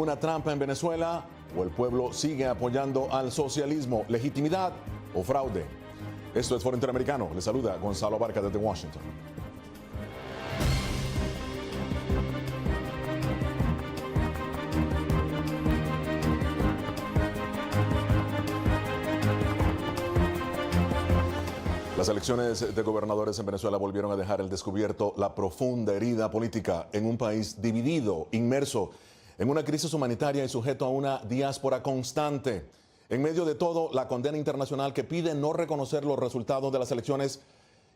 una trampa en Venezuela o el pueblo sigue apoyando al socialismo? ¿Legitimidad o fraude? Esto es Foro Interamericano. Les saluda Gonzalo Barca desde Washington. Las elecciones de gobernadores en Venezuela volvieron a dejar al descubierto la profunda herida política en un país dividido, inmerso en una crisis humanitaria y sujeto a una diáspora constante. En medio de todo, la condena internacional que pide no reconocer los resultados de las elecciones.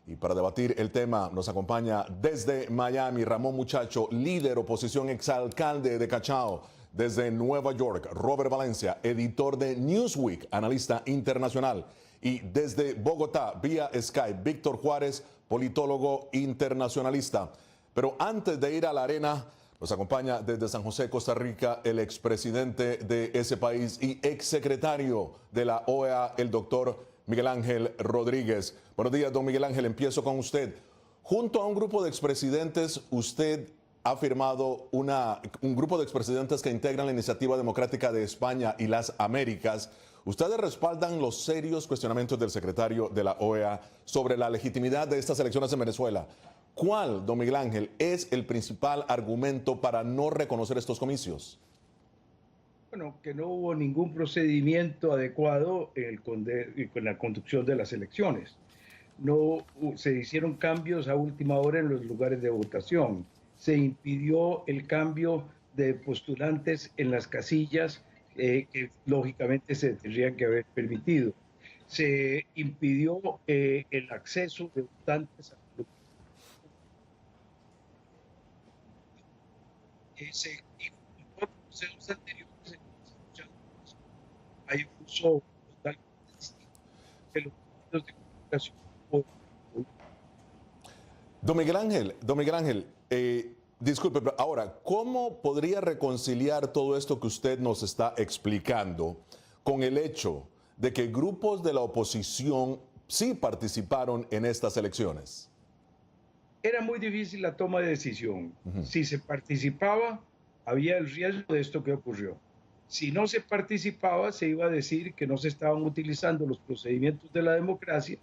Y para debatir el tema nos acompaña desde Miami Ramón Muchacho, líder oposición, exalcalde de Cachao. Desde Nueva York, Robert Valencia, editor de Newsweek, analista internacional. Y desde Bogotá, vía Skype, Víctor Juárez, politólogo internacionalista. Pero antes de ir a la arena, nos acompaña desde San José, Costa Rica, el expresidente de ese país y exsecretario de la OEA, el doctor Miguel Ángel Rodríguez. Buenos días, don Miguel Ángel, empiezo con usted. Junto a un grupo de expresidentes, usted ha firmado un grupo de expresidentes que integran la Iniciativa Democrática de España y las Américas. Ustedes respaldan los serios cuestionamientos del secretario de la OEA sobre la legitimidad de estas elecciones en Venezuela. ¿Cuál, don Miguel Ángel, es el principal argumento para no reconocer estos comicios? Bueno, que no hubo ningún procedimiento adecuado con la conducción de las elecciones. No se hicieron cambios a última hora en los lugares de votación. Se impidió el cambio de postulantes en las casillas que lógicamente se tendrían que haber permitido. Se impidió el acceso de votantes a los procesos anteriores. Hay un uso totalmente distinto de los medios de comunicación. Don Miguel Ángel, disculpe, pero ahora, ¿cómo podría reconciliar todo esto que usted nos está explicando con el hecho de que grupos de la oposición sí participaron en estas elecciones? Era muy difícil la toma de decisión. Si se participaba, había el riesgo de esto que ocurrió. Si no se participaba, se iba a decir que no se estaban utilizando los procedimientos de la democracia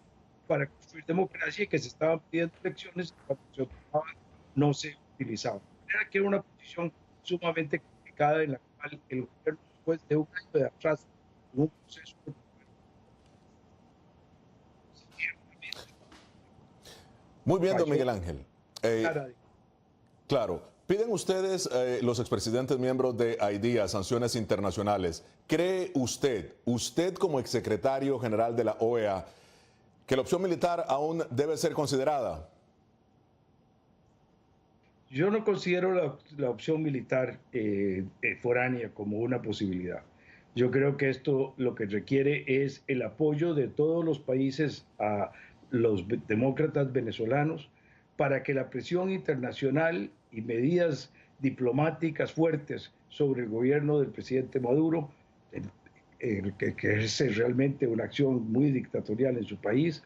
para construir democracia y que se estaban pidiendo elecciones y cuando se ocupaban no se utilizaban. Era que era una posición sumamente complicada en la cual el gobierno, después de un año de atrás, en un proceso de... Muy bien, don Miguel Ángel. Claro, piden ustedes, los expresidentes miembros de AIDIA, sanciones internacionales. ¿Cree usted como exsecretario general de la OEA, que la opción militar aún debe ser considerada? Yo no considero la opción militar foránea como una posibilidad. Yo creo que esto lo que requiere es el apoyo de todos los países a los demócratas venezolanos para que la presión internacional y medidas diplomáticas fuertes sobre el gobierno del presidente Maduro, que ejerce realmente una acción muy dictatorial en su país,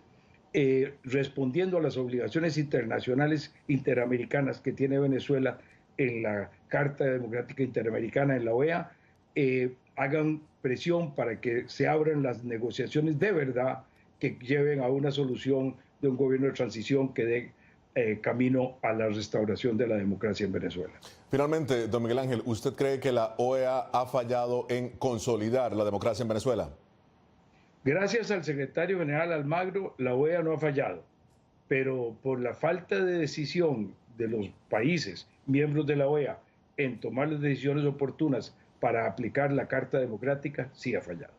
respondiendo a las obligaciones internacionales interamericanas que tiene Venezuela en la Carta Democrática Interamericana, en la OEA, hagan presión para que se abran las negociaciones de verdad que lleven a una solución de un gobierno de transición que dé camino a la restauración de la democracia en Venezuela. Finalmente, don Miguel Ángel, ¿usted cree que la OEA ha fallado en consolidar la democracia en Venezuela? Gracias al secretario general Almagro, la OEA no ha fallado, pero por la falta de decisión de los países miembros de la OEA en tomar las decisiones oportunas para aplicar la Carta Democrática, sí ha fallado.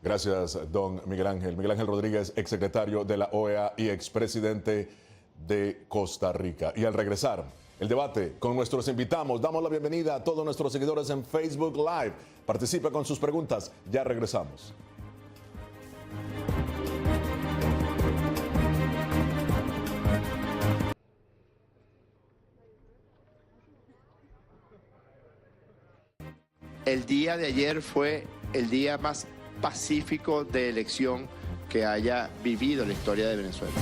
Gracias, don Miguel Ángel. Miguel Ángel Rodríguez, exsecretario de la OEA y expresidente de Costa Rica. Y al regresar, el debate con nuestros invitados. Damos la bienvenida a todos nuestros seguidores en Facebook Live. Participa con sus preguntas. Ya regresamos. El día de ayer fue el día más pacífico de elección que haya vivido la historia de Venezuela.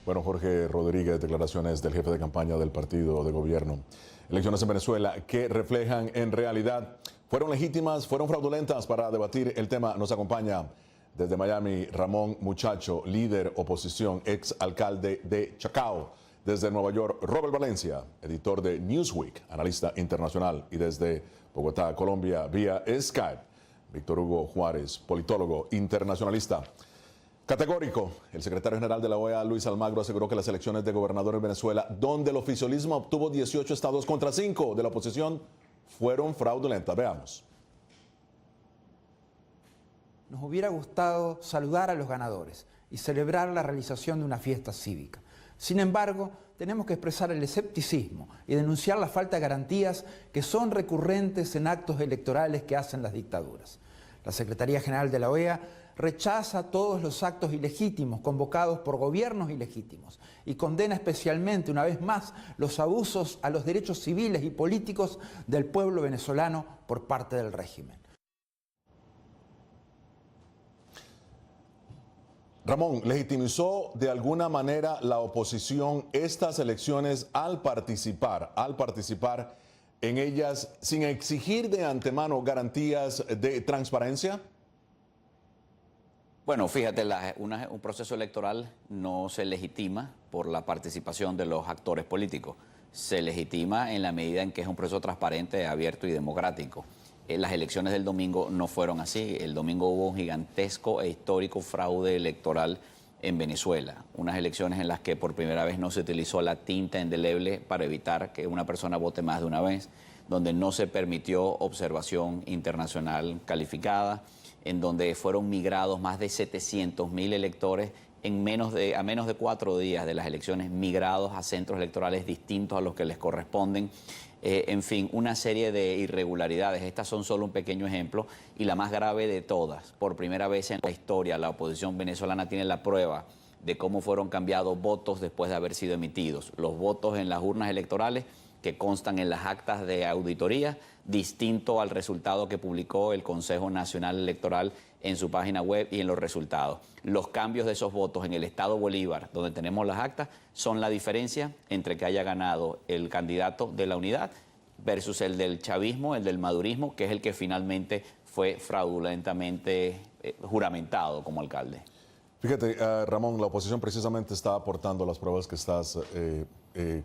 Bueno, Jorge Rodríguez, declaraciones del jefe de campaña del partido de gobierno. Elecciones en Venezuela que reflejan en realidad, ¿fueron legítimas, fueron fraudulentas? Para debatir el tema nos acompaña desde Miami Ramón Muchacho, líder oposición, ex alcalde de Chacao. Desde Nueva York, Robert Valencia, editor de Newsweek, analista internacional. Y desde Bogotá, Colombia, vía Skype, Víctor Hugo Juárez, politólogo internacionalista. Categórico, el secretario general de la OEA, Luis Almagro, aseguró que las elecciones de gobernador en Venezuela, donde el oficialismo obtuvo 18 estados contra 5 de la oposición, fueron fraudulentas. Veamos. Nos hubiera gustado saludar a los ganadores y celebrar la realización de una fiesta cívica. Sin embargo, tenemos que expresar el escepticismo y denunciar la falta de garantías que son recurrentes en actos electorales que hacen las dictaduras. La Secretaría General de la OEA rechaza todos los actos ilegítimos convocados por gobiernos ilegítimos y condena especialmente, una vez más, los abusos a los derechos civiles y políticos del pueblo venezolano por parte del régimen. Ramón, ¿legitimizó de alguna manera la oposición estas elecciones al participar en ellas sin exigir de antemano garantías de transparencia? Bueno, fíjate, un proceso electoral no se legitima por la participación de los actores políticos. Se legitima en la medida en que es un proceso transparente, abierto y democrático. Las elecciones del domingo no fueron así. El domingo hubo un gigantesco e histórico fraude electoral en Venezuela. Unas elecciones en las que por primera vez no se utilizó la tinta indeleble para evitar que una persona vote más de una vez, donde no se permitió observación internacional calificada, en donde fueron migrados más de 700.000 electores a menos de 4 días de las elecciones, migrados a centros electorales distintos a los que les corresponden. En fin, una serie de irregularidades. Estas son solo un pequeño ejemplo y la más grave de todas. Por primera vez en la historia, la oposición venezolana tiene la prueba de cómo fueron cambiados votos después de haber sido emitidos. Los votos en las urnas electorales que constan en las actas de auditoría, distinto al resultado que publicó el Consejo Nacional Electoral en su página web y en los resultados. Los cambios de esos votos en el estado Bolívar, donde tenemos las actas, son la diferencia entre que haya ganado el candidato de la unidad versus el del chavismo, el del madurismo, que es el que finalmente fue fraudulentamente juramentado como alcalde. Fíjate, Ramón, la oposición precisamente está aportando las pruebas que estás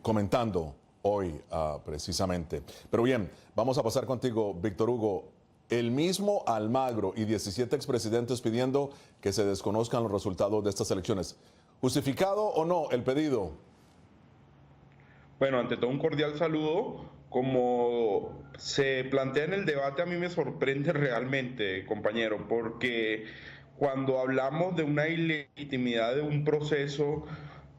comentando hoy, precisamente. Pero bien, vamos a pasar contigo, Víctor Hugo. El mismo Almagro y 17 expresidentes pidiendo que se desconozcan los resultados de estas elecciones. ¿Justificado o no el pedido? Bueno, ante todo un cordial saludo. Como se plantea en el debate, a mí me sorprende realmente, compañero, porque cuando hablamos de una ilegitimidad de un proceso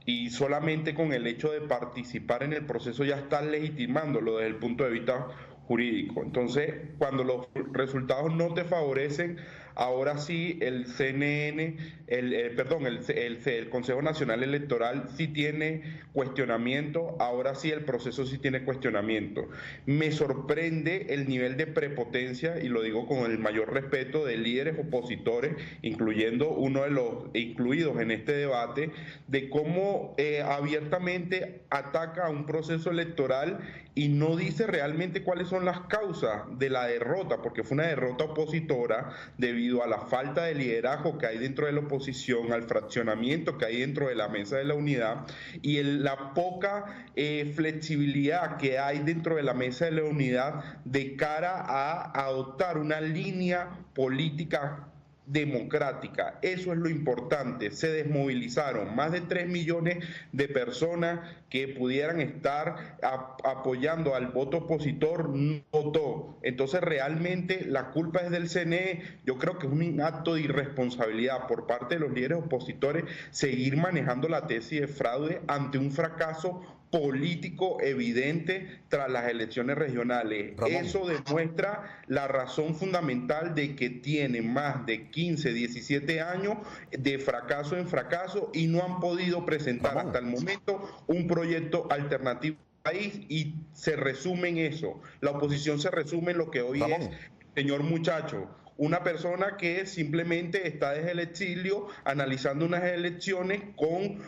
y solamente con el hecho de participar en el proceso ya estás legitimándolo desde el punto de vista jurídico. Entonces, cuando los resultados no te favorecen, ahora sí el CNN, el Consejo Nacional Electoral sí tiene cuestionamiento, ahora sí el proceso sí tiene cuestionamiento. Me sorprende el nivel de prepotencia, y lo digo con el mayor respeto, de líderes opositores, incluyendo uno de los incluidos en este debate, de cómo abiertamente ataca a un proceso electoral y no dice realmente cuáles son las causas de la derrota, porque fue una derrota opositora debido a la falta de liderazgo que hay dentro de la oposición, al fraccionamiento que hay dentro de la mesa de la unidad y la poca flexibilidad que hay dentro de la mesa de la unidad de cara a adoptar una línea política democrática. Eso es lo importante. Se desmovilizaron más de 3 millones de personas que pudieran estar apoyando al voto opositor, no votó. Entonces realmente la culpa es del CNE. Yo creo que es un acto de irresponsabilidad por parte de los líderes opositores seguir manejando la tesis de fraude ante un fracaso político evidente tras las elecciones regionales. Ramón. Eso demuestra la razón fundamental de que tienen más de 15, 17 años de fracaso en fracaso y no han podido presentar Ramón. Hasta el momento un proyecto alternativo al país, y se resume en eso. La oposición se resume en lo que hoy Ramón. Es, señor Muchacho, una persona que simplemente está desde el exilio analizando unas elecciones con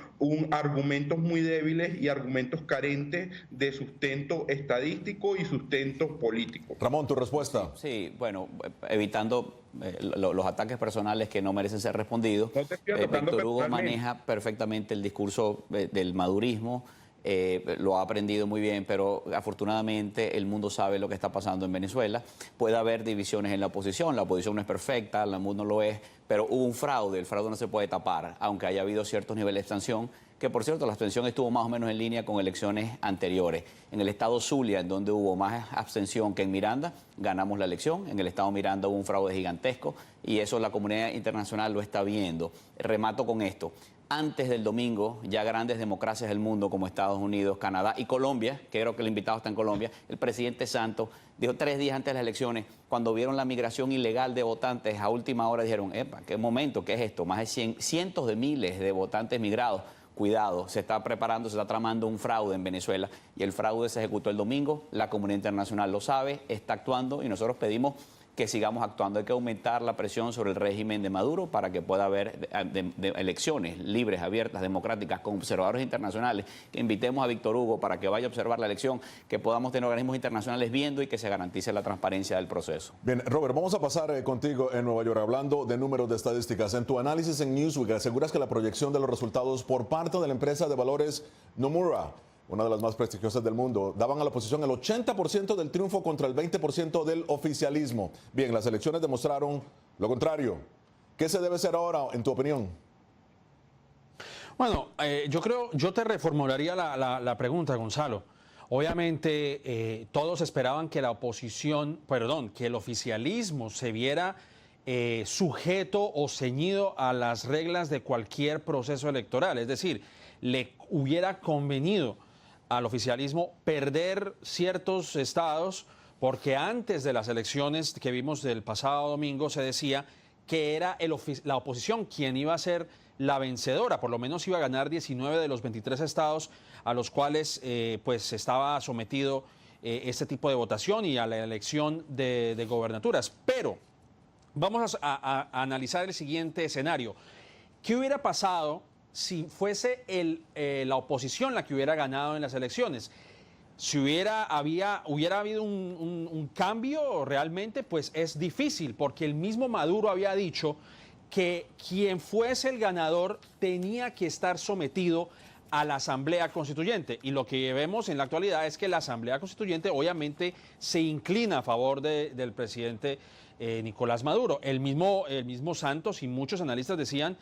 argumentos muy débiles y argumentos carentes de sustento estadístico y sustento político. Ramón, tu respuesta. Sí, bueno, evitando los ataques personales que no merecen ser respondidos. No te estoy atacando Víctor Hugo personalmente. maneja perfectamente el discurso del madurismo. Lo ha aprendido muy bien, pero afortunadamente el mundo sabe lo que está pasando en Venezuela. Puede haber divisiones en la oposición no es perfecta, el mundo no lo es, pero hubo un fraude, el fraude no se puede tapar, aunque haya habido ciertos niveles de abstención, que por cierto la abstención estuvo más o menos en línea con elecciones anteriores. En el estado Zulia, en donde hubo más abstención que en Miranda, ganamos la elección. En el estado Miranda hubo un fraude gigantesco y eso la comunidad internacional lo está viendo. Remato con esto. Antes del domingo, ya grandes democracias del mundo como Estados Unidos, Canadá y Colombia, que creo que el invitado está en Colombia, el presidente Santos dijo 3 días antes de las elecciones, cuando vieron la migración ilegal de votantes a última hora, dijeron, epa, qué momento, ¿qué es esto? Más de cientos de miles de votantes migrados. Cuidado, se está preparando, se está tramando un fraude en Venezuela y el fraude se ejecutó el domingo, la comunidad internacional lo sabe, está actuando y nosotros pedimos que sigamos actuando. Hay que aumentar la presión sobre el régimen de Maduro para que pueda haber elecciones libres, abiertas, democráticas, con observadores internacionales, que invitemos a Víctor Hugo para que vaya a observar la elección, que podamos tener organismos internacionales viendo y que se garantice la transparencia del proceso. Bien, Robert, vamos a pasar contigo en Nueva York, hablando de números de estadísticas. En tu análisis en Newsweek, aseguras que la proyección de los resultados por parte de la empresa de valores Nomura, una de las más prestigiosas del mundo, daban a la oposición el 80% del triunfo contra el 20% del oficialismo. Bien, las elecciones demostraron lo contrario. ¿Qué se debe hacer ahora, en tu opinión? Bueno, yo te reformularía la pregunta, Gonzalo. Obviamente, todos esperaban que que el oficialismo se viera sujeto o ceñido a las reglas de cualquier proceso electoral. Es decir, le hubiera convenido al oficialismo perder ciertos estados, porque antes de las elecciones que vimos del pasado domingo se decía que era la oposición quien iba a ser la vencedora, por lo menos iba a ganar 19 de los 23 estados a los cuales pues estaba sometido este tipo de votación y a la elección de gobernaturas. Pero vamos a analizar el siguiente escenario. ¿Qué hubiera pasado si fuese la oposición la que hubiera ganado en las elecciones? Si hubiera habido un cambio realmente, pues es difícil, porque el mismo Maduro había dicho que quien fuese el ganador tenía que estar sometido a la Asamblea Constituyente. Y lo que vemos en la actualidad es que la Asamblea Constituyente obviamente se inclina a favor del presidente Nicolás Maduro. El mismo Santos y muchos analistas decían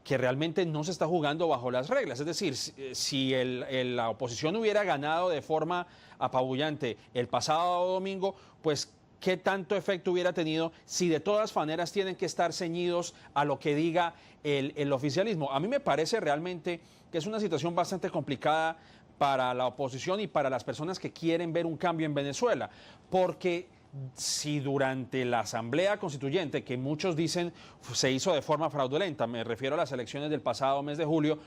que realmente no se está jugando bajo las reglas. Es decir, si la oposición hubiera ganado de forma apabullante el pasado domingo, pues ¿qué tanto efecto hubiera tenido si de todas maneras tienen que estar ceñidos a lo que diga el oficialismo? A mí me parece realmente que es una situación bastante complicada para la oposición y para las personas que quieren ver un cambio en Venezuela, porque si durante la Asamblea Constituyente, que muchos dicen se hizo de forma fraudulenta, me refiero a las elecciones del pasado mes de julio,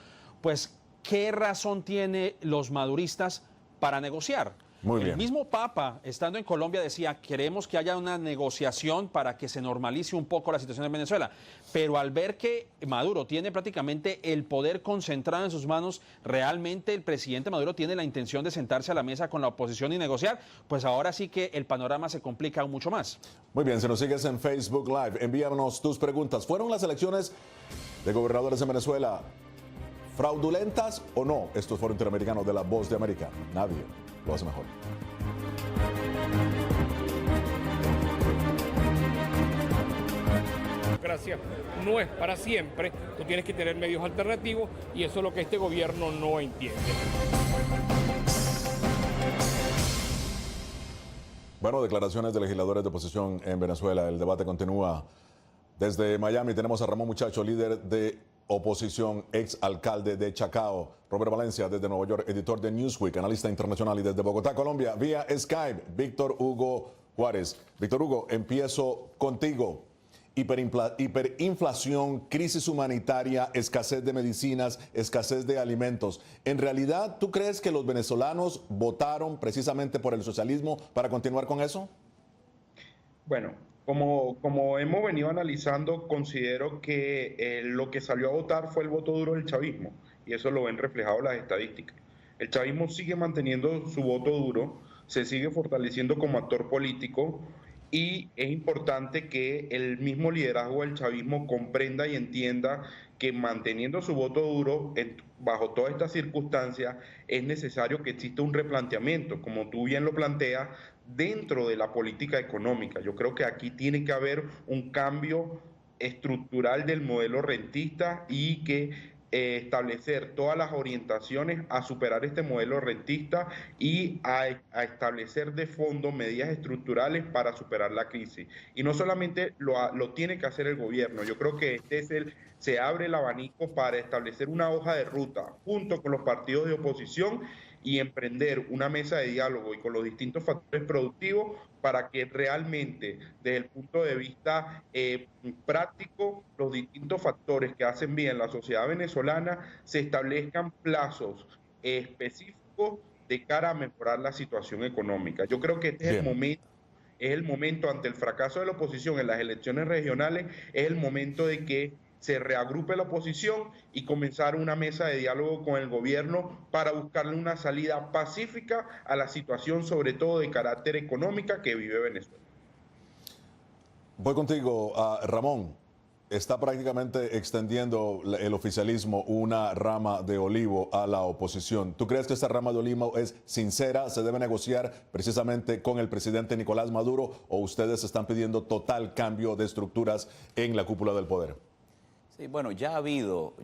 pues ¿qué razón tienen los maduristas para negociar? Muy bien. El mismo Papa, estando en Colombia, decía, queremos que haya una negociación para que se normalice un poco la situación en Venezuela. Pero al ver que Maduro tiene prácticamente el poder concentrado en sus manos, realmente el presidente Maduro tiene la intención de sentarse a la mesa con la oposición y negociar, pues ahora sí que el panorama se complica aún mucho más. Muy bien, si nos sigues en Facebook Live, envíanos tus preguntas. ¿Fueron las elecciones de gobernadores en Venezuela fraudulentas o no? Esto es Foro Interamericano de La Voz de América. Nadie lo hace mejor. La democracia no es para siempre, tú tienes que tener medios alternativos y eso es lo que este gobierno no entiende. Bueno, declaraciones de legisladores de oposición en Venezuela. El debate continúa. Desde Miami tenemos a Ramón Muchacho, líder de oposición, ex alcalde de Chacao. Robert Valencia, desde Nueva York, editor de Newsweek, analista internacional. Y desde Bogotá, Colombia, vía Skype, Víctor Hugo Juárez. Víctor Hugo, empiezo contigo. Hiperinflación, crisis humanitaria, escasez de medicinas, escasez de alimentos. ¿En realidad tú crees que los venezolanos votaron precisamente por el socialismo para continuar con eso? Bueno, Como hemos venido analizando, considero que lo que salió a votar fue el voto duro del chavismo, y eso lo ven reflejado las estadísticas. El chavismo sigue manteniendo su voto duro, se sigue fortaleciendo como actor político, y es importante que el mismo liderazgo del chavismo comprenda y entienda que manteniendo su voto duro bajo todas estas circunstancias es necesario que exista un replanteamiento, como tú bien lo planteas, dentro de la política económica. Yo creo que aquí tiene que haber un cambio estructural del modelo rentista y que establecer todas las orientaciones a superar este modelo rentista y a establecer de fondo medidas estructurales para superar la crisis. Y no solamente lo tiene que hacer el gobierno, yo creo que se abre el abanico para establecer una hoja de ruta junto con los partidos de oposición y emprender una mesa de diálogo y con los distintos factores productivos para que realmente, desde el punto de vista práctico, los distintos factores que hacen bien la sociedad venezolana se establezcan plazos específicos de cara a mejorar la situación económica. Yo creo que este es el momento ante el fracaso de la oposición en las elecciones regionales, es el momento de que se reagrupe la oposición y comenzar una mesa de diálogo con el gobierno para buscarle una salida pacífica a la situación, sobre todo de carácter económica, que vive Venezuela. Voy contigo, Ramón. Está prácticamente extendiendo el oficialismo una rama de olivo a la oposición. ¿Tú crees que esta rama de olivo es sincera? ¿Se debe negociar precisamente con el presidente Nicolás Maduro? ¿O ustedes están pidiendo total cambio de estructuras en la cúpula del poder? Sí, bueno, ya ha habido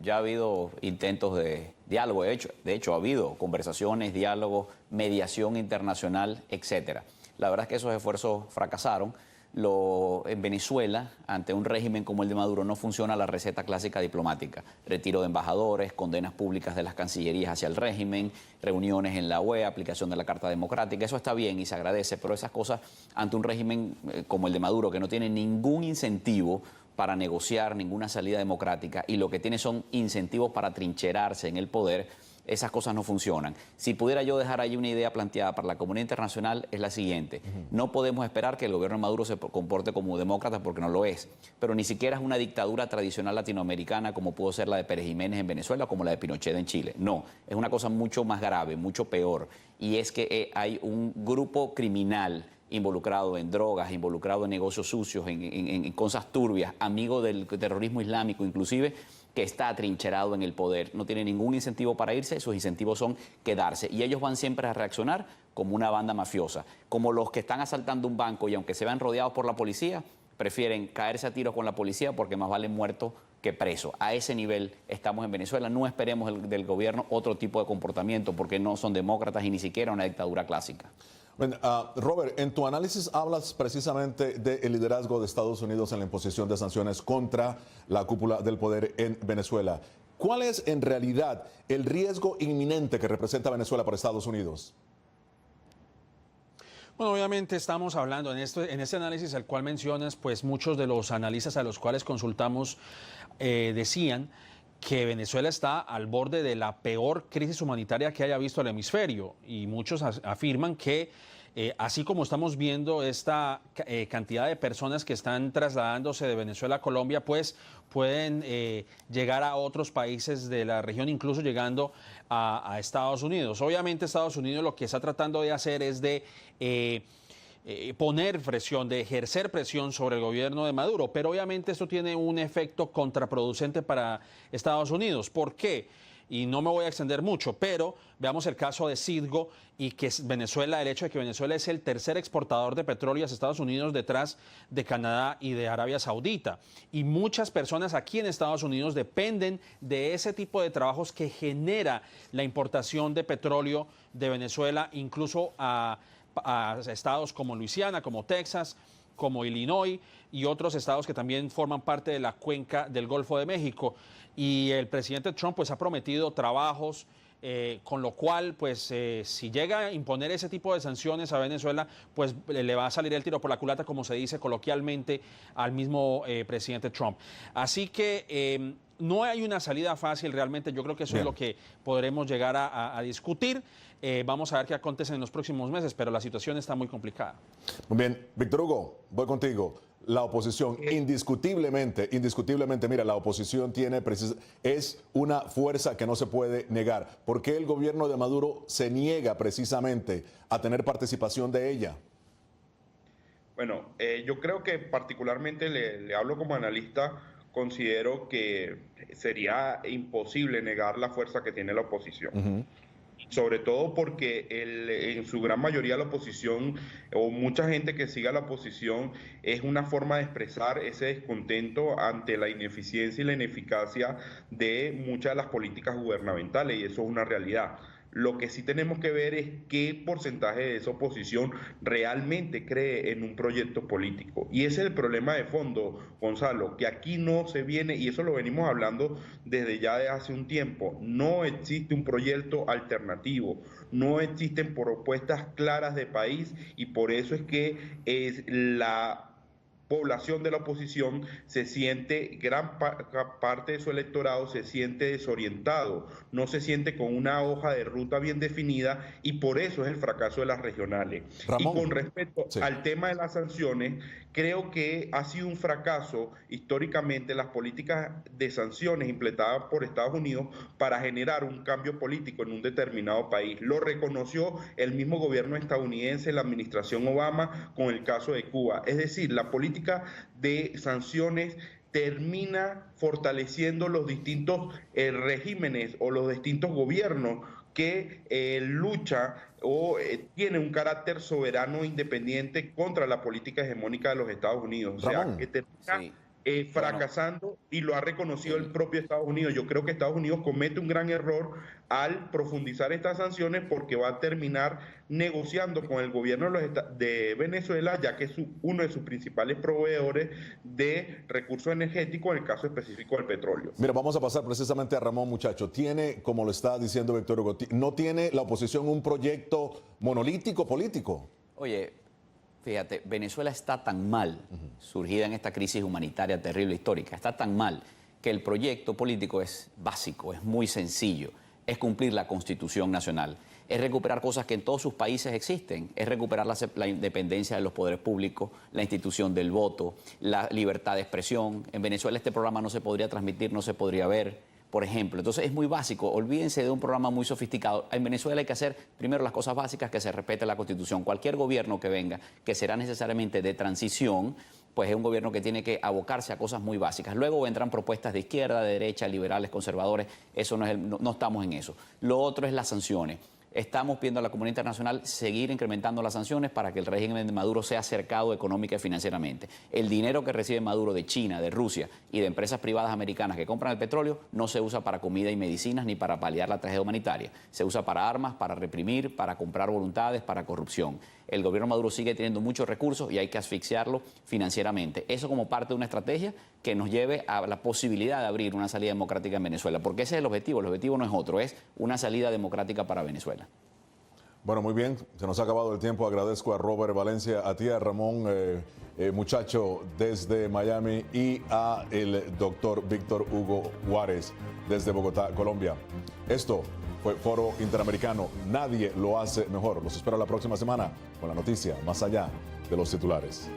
intentos de diálogo, de hecho ha habido conversaciones, diálogos, mediación internacional, etcétera. La verdad es que esos esfuerzos fracasaron. En Venezuela, ante un régimen como el de Maduro, no funciona la receta clásica diplomática. Retiro de embajadores, condenas públicas de las cancillerías hacia el régimen, reuniones en la UE, aplicación de la Carta Democrática. Eso está bien y se agradece, pero esas cosas ante un régimen como el de Maduro, que no tiene ningún incentivo para negociar, ninguna salida democrática, y lo que tiene son incentivos para trincherarse en el poder, esas cosas no funcionan. Si pudiera yo dejar ahí una idea planteada para la comunidad internacional, es la siguiente. No podemos esperar que el gobierno de Maduro se comporte como demócrata, porque no lo es, pero ni siquiera es una dictadura tradicional latinoamericana como pudo ser la de Pérez Jiménez en Venezuela o como la de Pinochet en Chile. No, es una cosa mucho más grave, mucho peor, y es que hay un grupo criminal involucrado en drogas, involucrado en negocios sucios, en cosas turbias, amigo del terrorismo islámico inclusive, que está atrincherado en el poder. No tiene ningún incentivo para irse, sus incentivos son quedarse. Y ellos van siempre a reaccionar como una banda mafiosa, como los que están asaltando un banco y aunque se vean rodeados por la policía, prefieren caerse a tiros con la policía porque más vale muerto que preso. A ese nivel estamos en Venezuela. No esperemos del gobierno otro tipo de comportamiento porque no son demócratas y ni siquiera una dictadura clásica. Bueno, Robert, en tu análisis hablas precisamente del liderazgo de Estados Unidos en la imposición de sanciones contra la cúpula del poder en Venezuela. ¿Cuál es en realidad el riesgo inminente que representa Venezuela para Estados Unidos? Bueno, obviamente estamos hablando en este análisis al cual mencionas, pues muchos de los analistas a los cuales consultamos decían que Venezuela está al borde de la peor crisis humanitaria que haya visto el hemisferio, y muchos afirman que así como estamos viendo esta cantidad de personas que están trasladándose de Venezuela a Colombia, pues pueden llegar a otros países de la región, incluso llegando a Estados Unidos. Obviamente Estados Unidos lo que está tratando de hacer es de poner presión, de ejercer presión sobre el gobierno de Maduro, pero obviamente esto tiene un efecto contraproducente para Estados Unidos. ¿Por qué? Y no me voy a extender mucho, pero veamos el caso de Citgo y que Venezuela, el hecho de que Venezuela es el tercer exportador de petróleo hacia Estados Unidos detrás de Canadá y de Arabia Saudita. Y muchas personas aquí en Estados Unidos dependen de ese tipo de trabajos que genera la importación de petróleo de Venezuela, incluso a estados como Luisiana, como Texas, como Illinois y otros estados que también forman parte de la cuenca del Golfo de México. Y el presidente Trump pues ha prometido trabajos, con lo cual pues si llega a imponer ese tipo de sanciones a Venezuela, pues le va a salir el tiro por la culata, como se dice coloquialmente, al mismo presidente Trump. Así que no hay una salida fácil realmente. Yo creo que eso es lo que podremos llegar a discutir. Vamos a ver qué acontece en los próximos meses, pero la situación está muy complicada. Muy bien, Víctor Hugo, voy contigo. la oposición, indiscutiblemente, mira, la oposición es una fuerza que no se puede negar. ¿Por qué el gobierno de Maduro se niega precisamente a tener participación de ella? Bueno, yo creo que particularmente le hablo como analista, considero que sería imposible negar la fuerza que tiene la oposición. Sobre todo porque en su gran mayoría la oposición o mucha gente que siga la oposición es una forma de expresar ese descontento ante la ineficiencia y la ineficacia de muchas de las políticas gubernamentales, y eso es una realidad. Lo que sí tenemos que ver es qué porcentaje de esa oposición realmente cree en un proyecto político. Y ese es el problema de fondo, Gonzalo, que aquí no se viene, y eso lo venimos hablando desde ya de hace un tiempo, no existe un proyecto alternativo, no existen propuestas claras de país, y por eso es que la población de la oposición se siente, gran parte de su electorado se siente desorientado, no se siente con una hoja de ruta bien definida, y por eso es el fracaso de las regionales. Ramón, y con respecto al tema de las sanciones, creo que ha sido un fracaso históricamente las políticas de sanciones implementadas por Estados Unidos para generar un cambio político en un determinado país. Lo reconoció el mismo gobierno estadounidense, la administración Obama, con el caso de Cuba. Es decir, la política de sanciones termina fortaleciendo los distintos regímenes o los distintos gobiernos que luchan o tiene un carácter soberano independiente contra la política hegemónica de los Estados Unidos. O sea, que termina fracasando, y lo ha reconocido el propio Estados Unidos. Yo creo que Estados Unidos comete un gran error al profundizar estas sanciones, porque va a terminar negociando con el gobierno de Venezuela, ya que es uno de sus principales proveedores de recursos energéticos, en el caso específico del petróleo. Mira, vamos a pasar precisamente a Ramón, muchacho. Como lo está diciendo Víctor Hugo, ¿no tiene la oposición un proyecto monolítico político? Oye, fíjate, Venezuela está tan mal, surgida en esta crisis humanitaria terrible, histórica, está tan mal que el proyecto político es básico, es muy sencillo, es cumplir la Constitución Nacional, es recuperar cosas que en todos sus países existen, es recuperar la independencia de los poderes públicos, la institución del voto, la libertad de expresión. En Venezuela este programa no se podría transmitir, no se podría ver, por ejemplo. Entonces es muy básico, olvídense de un programa muy sofisticado. En Venezuela hay que hacer primero las cosas básicas, que se respete la Constitución. Cualquier gobierno que venga, que será necesariamente de transición, pues es un gobierno que tiene que abocarse a cosas muy básicas. Luego vendrán propuestas de izquierda, de derecha, liberales, conservadores. Eso no estamos en eso. Lo otro es las sanciones. Estamos pidiendo a la comunidad internacional seguir incrementando las sanciones para que el régimen de Maduro sea cercado económica y financieramente. El dinero que recibe Maduro de China, de Rusia y de empresas privadas americanas que compran el petróleo no se usa para comida y medicinas ni para paliar la tragedia humanitaria. Se usa para armas, para reprimir, para comprar voluntades, para corrupción. El gobierno Maduro sigue teniendo muchos recursos y hay que asfixiarlo financieramente. Eso como parte de una estrategia que nos lleve a la posibilidad de abrir una salida democrática en Venezuela, porque ese es el objetivo no es otro, es una salida democrática para Venezuela. Bueno, muy bien, se nos ha acabado el tiempo. Agradezco a Robert Valencia, a ti, a Ramón, muchacho, desde Miami, y a el doctor Víctor Hugo Juárez, desde Bogotá, Colombia. Esto fue Foro Interamericano. Nadie lo hace mejor. Los espero la próxima semana con la noticia más allá de los titulares.